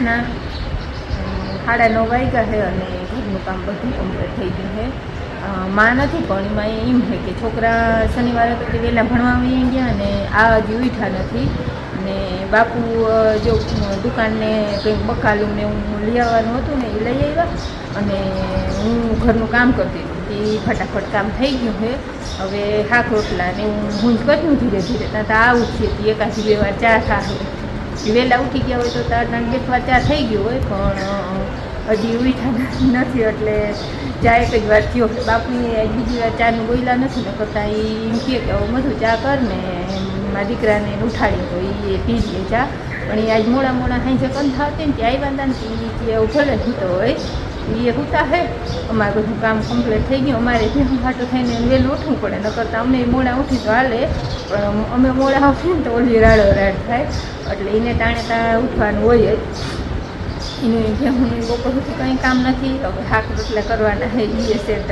સાંજના 9:30 વાગ્યા છે અને ઘરનું કામ બધું કમ્પ્લીટ થઈ ગયું છે. માં નથી પણ એમાં એમ છે કે છોકરા શનિવારે તો તે વહેલા ભણવા આવી ગયા અને આ હજી ઉઠ્યા નથી. ને બાપુ જો દુકાનને કંઈક બકાલું ને હું લઈ આવવાનું હતું ને એ લઈ આવ્યા અને હું ઘરનું કામ કરતી હતી. એ ફટાફટ કામ થઈ ગયું છે. હવે શાક રોટલા ને હું જ કર્યું ધીરે ધીરે. ત્યાં તો આવું જ છે એકાથી 2 વાર ચા થાય. વહેલા ઉઠી ગયા હોય તો 3 વાર ચા થઈ ગયો હોય પણ હજી ઉઠ્યા નથી એટલે ચા એક જ વાર થયો. બાપુએ બીજી વાર ચાનું બોયલા નથી ને કરતાં એ એમ કહે કે હવે મધુ ચા કર ને મારા દીકરાને ઉઠાડી તો એ પી લે ચા. પણ એ આજ મોડા સાંજે કંઠ આવતી ને ત્યાં આવ્યા હતા ને એ એવું ભલે સૂતો હોય એ સૂતા છે. અમારે બધું કામ કમ્પ્લીટ થઈ ગયું. અમારે ભેગું ખાટું થઈને વહેલું ઉઠવું પડે ન કરતાં અમને મોડા ઉઠી તો હાલે પણ અમે મોડા ઉઠીએ ને તો ઓલી રાડો રાડ થાય એટલે એને ત્યાં ઉઠવાનું હોય જ. એનું ભેગું બપોર સુધી કંઈ કામ નથી. હવે શાક રોટલા કરવાના છે એ સેટ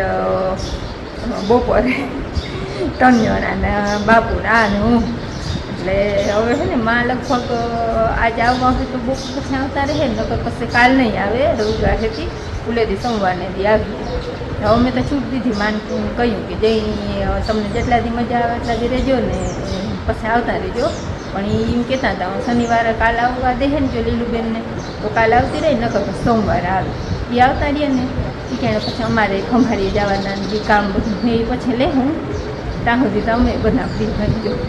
બપોરે 3 જણાના બાપુ ને હું એટલે હવે છે ને માં લગભગ આજે આવવા હોય તો બપોર પછી આવતા રહે ને નકર પછી કાલ નહીં આવે. રવિવાર હતી ઉલેથી સોમવારને દી આવી. હવે મેં તો છૂટ દીધી માન કહ્યું કે જઈ તમને જેટલા દી મજા આવે એટલા દી રહેજો ને પછી આવતા રહેજો. પણ એ એમ કહેતા હતા શનિવારે કાલ આવવા દે ને જો લીલુબેનને તો કાલ આવતી રહી નકર પછી સોમવારે આવે. એ આવતા રહીએ ને એ કહે પછી અમારે ખંભાળીએ જવાના જે કામ બધું એ પછી લે હું ત્યાં સુધી તો અમે બધા ફ્રી થઈ ગયો.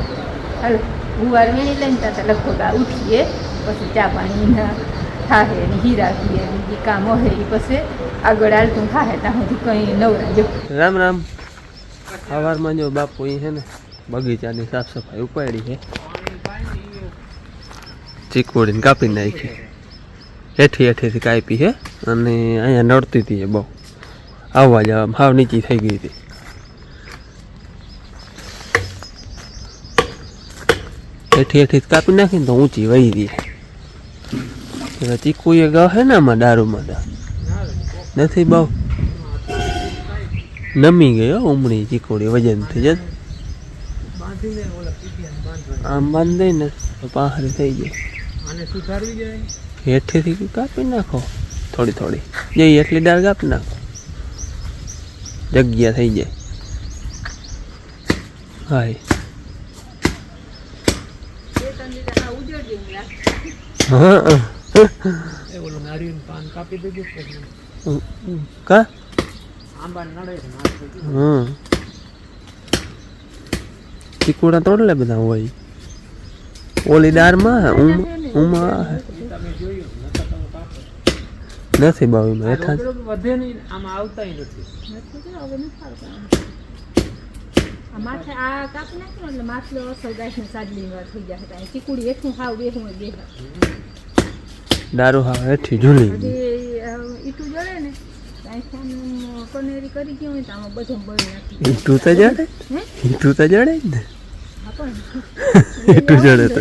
હાલો ગુવાર વેણી લઈને ત્યાં લગભગ ઉઠીએ પછી ચા પાણીના થાય અને હીરા કીએ જે કામ હોય એ પછી આગળ હાલતું થાય ત્યાં સુધી કંઈ નવરા જો. રામ રામ. સવારમાં જો બાપુ એ છે ને બગીચાની સાફ સફાઈ ઉપાડી છે. ચીકુડીને કાપી નાખી હેઠેથી કાપી છે અને અહીંયા નડતી હતી બહુ આવવા જવામાં હાવ નીચી થઈ ગઈ હતી. હેઠી કાપી નાખીને તો ઊંચી વહી રહી. ચીકુ એ ગા છે ને આમાં દારૂમાં નથી બહુ નમી ગયો ઉમળી ચીકુડી વજનથી જ આમ બાંધી ને તો પાહરી થઈ જાય. હેઠેથી કાપી નાખો થોડી જઈ એટલી દાળ કાપી નાખો જગ્યા થઈ જાય. હા ચીકુડા તોડલે બધા હોય ઓલી દાળમાં ઉમાં નથી બહુ એમાં હેઠા માથે આ કાપી નાખ્યો એટલે માથલો અસર ગાયને સાજલી વાર થઈ જાય. ચીકુડી હેઠું હાવ બેહું દારૂ હાવ હેઠી ઝૂલી ઈટું જડે ને કનેરી કરી ગયું હોય તો આમાં બધું બળી નાખી. ઈટું તો જડે ને ઈટું જડે તો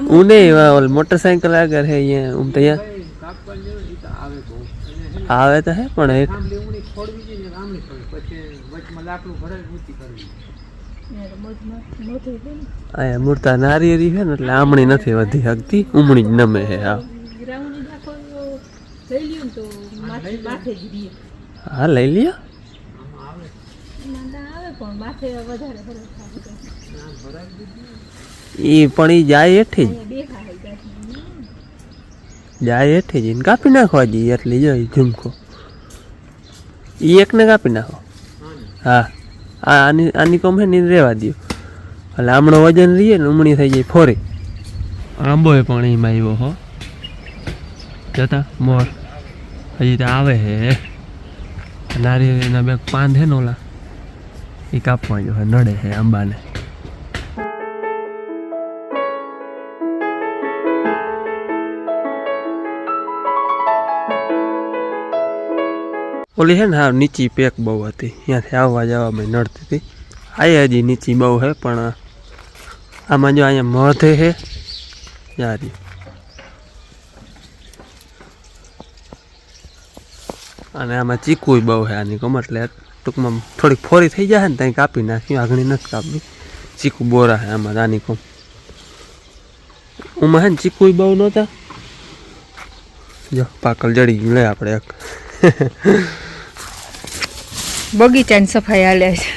હું નહીં મોટરસાઇકલ આગળ હે અહીંયા તો આવે તો હે પણ અહીંયા મૂર્તા નારિયેરી છે ને એટલે આમણી નથી વધી શકતી ઉમણી જ નમે છે. હા લઈ લ્યો એ પણ એ જાય હેઠી જઈને કાપી નાખવા જઈએ એટલી જોઈ ઝુમકો એ એકને કાપી નાખો. હા આની કોમ છે ને રહેવા દો એટલે આમણો વજન રહીએ ને ઉમણી થઈ જાય ફોરી. આંબો પણ એમાં આવ્યો હો જતા મોર હજી તો આવે હે નારિયેળીના બે પાન છે ને ઓલા એ કાપવા જો નડે છે આંબાને. ઓલી છે ને હા નીચી પેક બહુ હતી ત્યાંથી આવવા જવામાં નડતી હતી. આ હજી નીચી બહુ છે પણ આમાં જો અહીંયા મધે છે યાર અને આમાં ચીકુ બહુ છે આની કમ એટલે ટૂંકમાં થોડીક ફોરી થઈ જાય ને ત્યાં કાપી નાખ્યું. આગળ નથી કાપી ચીકુ બોરા છે આમાં આની કમ ઉમાં હે ને ચીકુય બહુ નહોતા. જો પાકલ જડી ગયું. લે આપણે એક બગીચાની સફાઈ હાલે છે.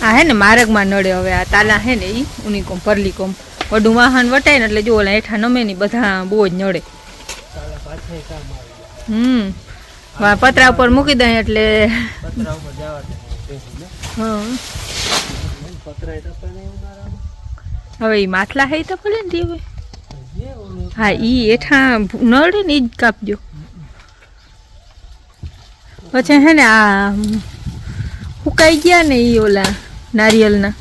આ હે ને માર્ગમાં નડે હવે આ તાલા હે ને ઈ ઉનીકોમ પરલીકોમ વડું વાહન વટાય ને એટલે જો ઓલા હેઠા નમે ની બધા બહુ જ નડે. પતરા ઉપર મૂકી દઈએ એટલે હવે ઈ માથલા હે તો ભલે ને હવે. હા ઈ હેઠા નડે ને ઈ જ કાપજો. પછી હે ને આ હુકાઈ ગયા ને ઈ ઓલા નારિયેલના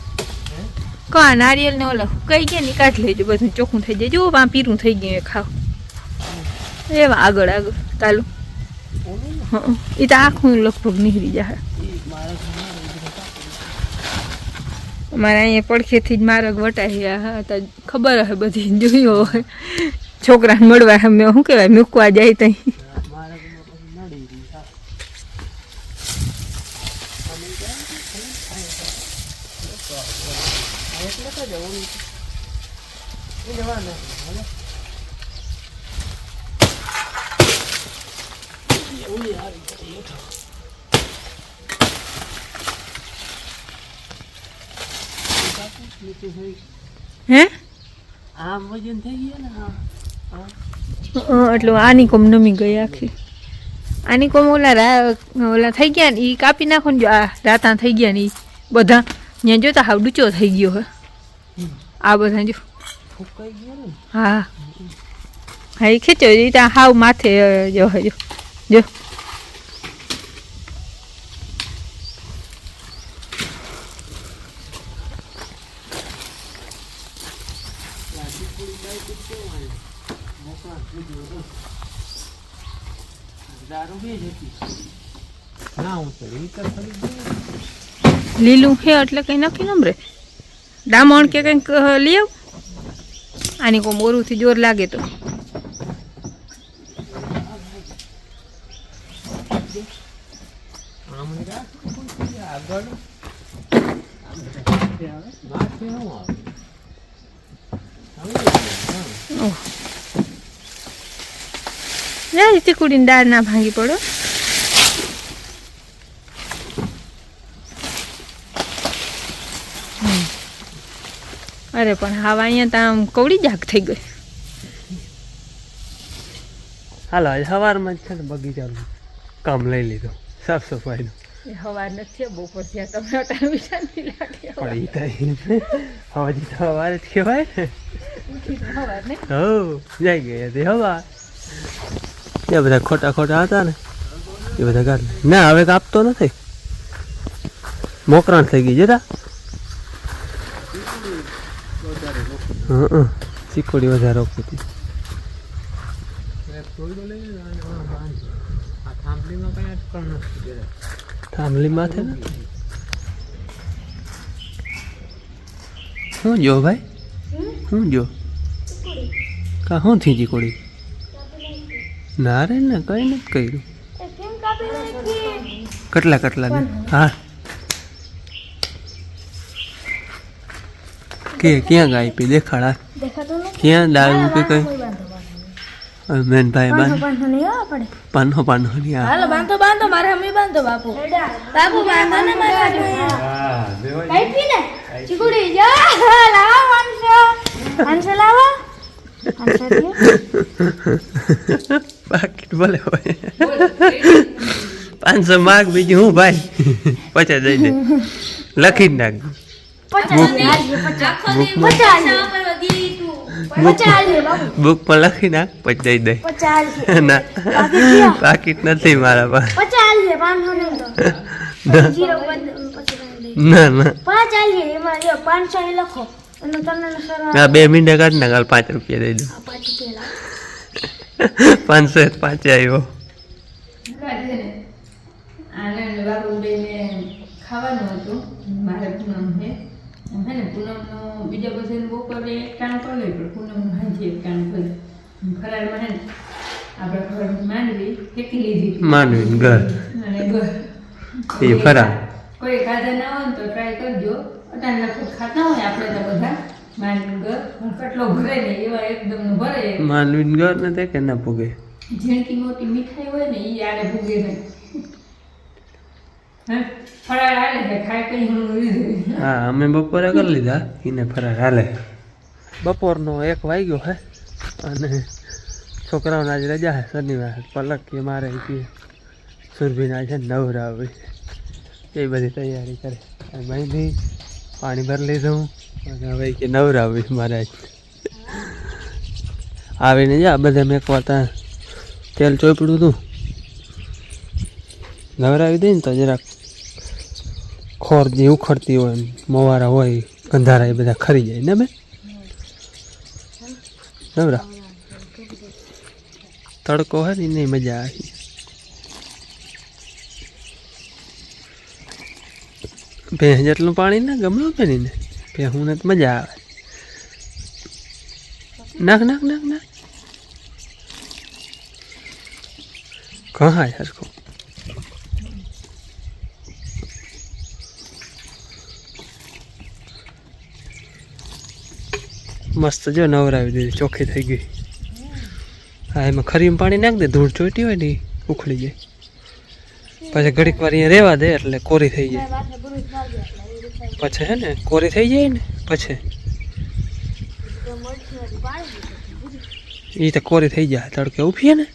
કા નારિયેલ ને ઓલા હુકાઈ ગયા ને કાઢી લેજો. બધું ચોખ્ખું થઈ જાય. જો આ પીરું થઈ ગયું ખાવ એવા આગળ આગળ ચાલુ. એ તો આખું લગભગ નીકળી જાય. અમારે અહીંયા પડખેથી જ માર્ગ વટાય. હા તો ખબર હે બધી જોયું હોય. છોકરાને મળવા અમે શું કહેવાય મૂકવા જાય તઈ. હે આમ વજન થઈ ગયા ને એટલે આની કોમ નમી ગઈ આખી. આની કોમ ઓલા થઈ ગયા ને એ કાપી નાખો ને. જો આ રાતા થઈ ગયા ને એ બધા ત્યાં જોતા હાવ ડૂચો થઈ ગયો હે આ બધા. જો હા હા એ ખેંચો એ ત્યાં હાવ માથે જો જો જો લીલું હે એટલે કઈ નક્કી નમરે ડામણ કે કંઈક લઈ આવ. આની કોઈ મોરુંથી જોર લાગે તો ચીકુડીની દાળ ના ભાંગી પડો. અરે પણ હાવા અહીંયા તો આમ કવડી જાગ થઈ ગઈ. હાલો આજે સવારમાં જ છે ને બગીચાનું કામ લઈ લીધું સાફ સફાઈનું. સવાર નથી બપોર થયા તમે અટાણું શાંતિ લાગે. પણ એ થાય હવાજી તો સવાર જ કહેવાય ને. સવાર ને હો જઈ ગયા તે હવા એ બધા ખોટા ખોટા હતા ને એ બધા કાઢ ના હવે કાપતો નથી. મોકરાણ થઈ ગઈ જતા. ચીકોડી વધારે રોકતી હતી. થાંભલી માથે ને શું જો ભાઈ શું જો કા શું થી ચીકોડી ના રે ને કઈ નથી કર્યું. કેટલા કેટલા ને હા કે ક્યાં ગાય પી દેખાડા ક્યાં દારૂ કે કઈ મેન ભાઈ પાનો પાનો ની હાલો બાંધો બાંધો મારે અમે બાંધો બાપુ બાપુ બાંધો ને મારે કઈ પીને ચીકુડી જા લાવો પાંચસો લાવો 500 દે પાકીટ બોલે હોય 500 માગ બીજું હું ભાઈ 50 દઈ દે લખી નાખ. બુક માં લખી નાખ પછી દઈ દે. ના પાકીટ નથી મારા પાસે. ના ના 2 મિનિટ કાઢ નાખ 5 રૂપિયા દઈ દો. 500 5 આવ્યો. ખાવાનું હતું મારે પૂનમ છે હે ને પૂનમનું બીજા બધા બપોરે એક કામ કરી લે પણ પૂનમનું હાજી એક કામ કરે ફરાળમાં હે ને આપણે ઘર માંડવી ફેંકી લીધી માંડવી ઘર અને ઘર એ ફરાળ કોઈ ખાધા ના હોય તો ટ્રાય કરજો અટાણ લખો ખાતા હોય આપણે તો બધા માંડવીન ઘર પણ કેટલો ભરે ને એવા એકદમ ભરે. માંડવીન ઘર ને તે કે ના પૂગે. ઝીણકી મોટી મીઠાઈ હોય ને એ આડે ભૂગે નહીં. હે ફરાળ હાલે છે ખાઈ કઈ હું લીધું. હા અમે બપોરે કરી લીધા એને ફરાર હાલે. બપોરનો 1 વાગ્યો હે અને છોકરાઓને આજે રજા હે શનિવાર પલક કે મારે કે સુરભીના છે નવરાવી એ બધી તૈયારી કરે મહિની પાણી ભરી લીધું અને હવે કે નવરાવી મારે આવીને જા બધા મેં એકવાર તેલ ચોપડ્યું હતું નવરાવી દઈ ને તો જરાક ખોર જે ઉખડતી હોય મોવારા હોય ગંધારા એ બધા ખરી જાય ને બેન નવરા તડકો હે ને નહીં મજા આવી. ભેંસ જેટલું પાણી ના ગમે બેની ને ભેંસું ને તો મજા આવે. નાખ નાખ નાખ નાખ કહા સરખો મસ્ત જો નવરાવી દીધી ચોખ્ખી થઈ ગઈ. હા એમાં ખરીમાં પાણી નાખ દે ધૂળ ચોટી હોય ને ઉખડી જાય પછી ઘડીક વાર અહીંયા રહેવા દે એટલે કોરી થઈ જાય પછી હે ને કોરી થઈ જાય ને પછી એ તો કોરી થઈ જાય તડકે ઉફીએ ને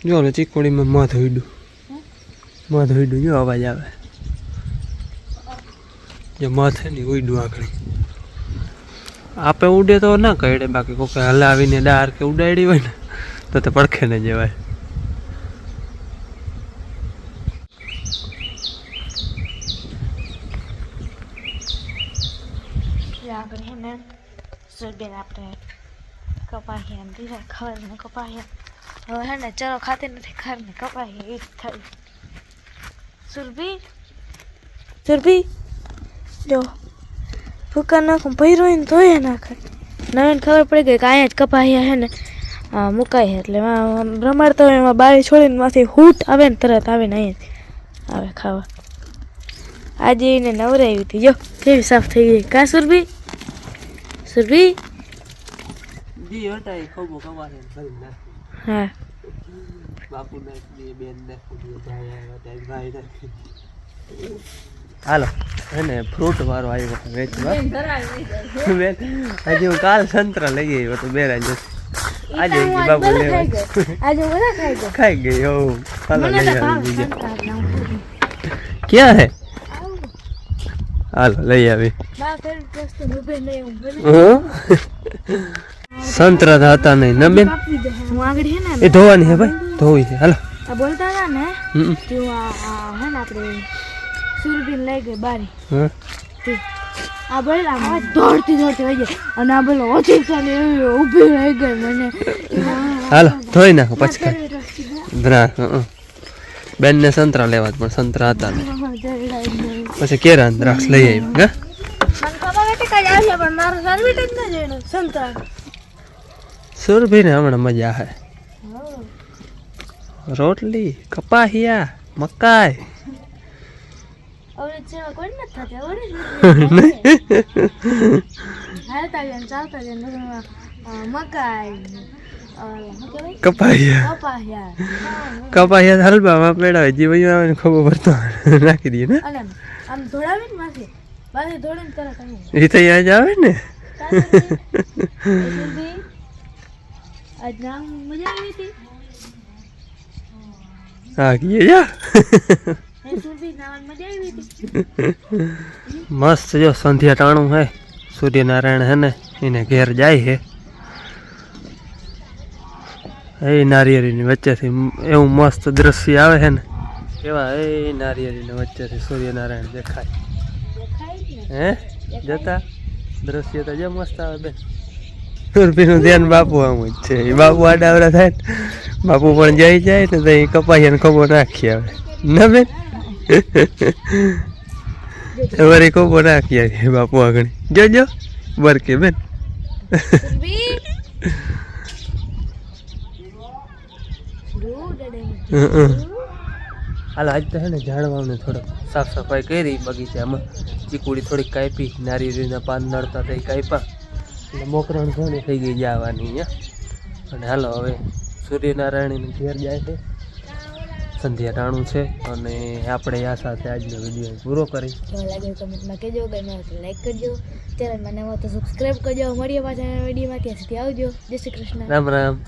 જો ને ચીકોડીમાં મધ ઉડ્યું જો અવાજ આવે જો મધ છે ને ઉડ્યું આખડી આપે ઉડે તો ના કહેડે બાકી કોઈ હલાવીને ડાર કે ઉડાડી હોય ને તો પડખે ને જવાય. આગળ હે ને સુરબેન આપણે કપાહિયા દીધા ખબર ને કપાહિયા હવે હે ને ચરો ખાતી નથી ખર ને કપાહિયા એ જ થઈ. સુરભી જો ફૂકા નાખું ભર્યો ને ધોયા નાખે નવીન ખબર પડી ગઈ કે અહીંયા જ કપાહિયા હે ને મુકાય એટલે રમાડતા હોય એમાં બારી છોડીને માંથી હૂટ આવે ને તરત આવે ને અહીંયા આવે ખાવા. આજે એને નવરાવી હતી જો કેવી સાફ થઈ ગઈ કા સુરભી હા હાલો એને ફ્રૂટ વાળો આવ્યો વેચવા બેન હજી હું કાલ સંતરા લઈ આવ્યો તો બેરા જશે આજે બાબુ લેવા ખાઈ ગઈ હો હાલો લઈ આવી બીજા ક્યાં હે હાલો લઈ આવી સંતરા તો હતા નહીં ને બેન એ ધોવાની હે ભાઈ ધોવી છે હાલો બોલતા હતા ને હે ને આપણે સુરબીન લઈ ગઈ બારી આ બોલા દોડતી વહી ગઈ અને આ બોલો ઓછી ઊભી રહી ગઈ મને હાલો ધોઈ નાખો પછી બેન ને સંતરા લેવા પણ સંતરા હતા ને પછી કેરા દ્રાક્ષ લઈ આવ્યા સુરભી ને હમણાં મજા હે રોટલી કપાહિયા મકાઈ કપાહિયા હલવામાં પેડા જીવન ખબર પડતો નાખી દઈએ ને એ તો યાદ આવે ને હા કીએ જા મસ્ત જો સંધ્યા ટાણું હે સૂર્યનારાયણ હે ને એને ઘેર જાય હે એ નારિયેળીની વચ્ચેથી એવું મસ્ત દ્રશ્ય આવે છે ને કેવા એ નારિયેળીની વચ્ચેથી સૂર્યનારાયણ દેખાય હે જતા દ્રશ્ય તો જે મસ્ત આવે બેન સુરભીનું ધ્યાન બાપુ આમ જ છે એ બાપુ આડાવડા થાય ને બાપુ પણ જઈ જાય ને તો એ કપાઈને ખબર નાખી આવે ના બેન તમારી ખબર નાખી આવે બાપુ આગળ જોજો બરકે બેન હાલ આજ તો હે ને ઝાડવાને થોડોક સાફ સફાઈ કરી બગીચામાં. ચીકુડી થોડીક કાપી, નારિયેળીના પાન નડતા થઈ કાપ્યા, એટલે મોકરણ ઘણી થઈ ગઈ જવાની અહીંયા. અને હાલો હવે સૂર્યનારાયણનું ઘેર જાય છે, સંધ્યા ટાણું છે. અને આપણે આ સાથે આજનો વિડીયો પૂરો કરી. કેવો લાગ્યો કમેન્ટમાં કહેજો, ગમે તો લાઈક કરજો, ચેનલમાં નવા તો સબસ્ક્રાઈબ કરજો. મળીએ પાછા વિડીયોમાં, ત્યાં સુધી આવજો. જય શ્રી કૃષ્ણ. રામ રામ.